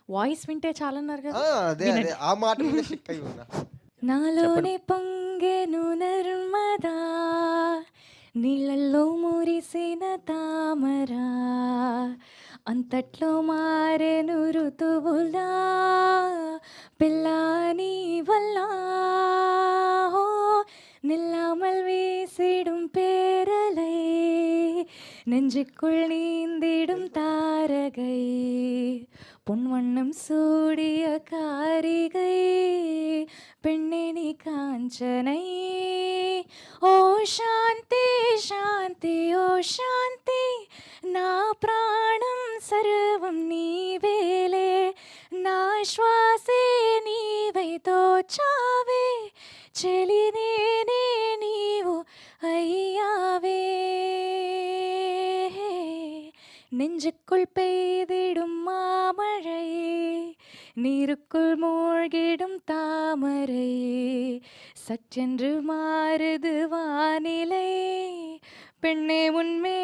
Voice వింటే చాలన్నారు ఆ! గదా! అదే. వినండి. ఆ మాట మీద స్టిక్ అయి ఉన్నా. నాలోనే చెప్పండి. పొంగెను నర్మదా, నీళ్ళల్లో మురిసిన తామరా, అంతట్లో మారెను ఋతువులా, పిల్లా నీ వల్ల ஓ, நில்லாமல் வீசிடும் பேரலை, நெஞ்சுக்குள் நீந்திடும் தாரகை, பொன்வண்ணம் சூடிய காரிகை, பெண்ணே நீ காஞ்சனை. ఓ శాంతి శాంతి ఓ శాంతి, నా ప్రాణం సర్వం నీవేలే, నా శ్వాసే నీవై తోచావే, చెలి నేనే నీవు ஐயாவே. நெஞ்சுக்குள் பெய்திடும் மாமழை, நீருக்குள் மூழ்கிடும் தாமரை, சற்றென்று மாறுது வானிலை, பெண்ணே உன்மே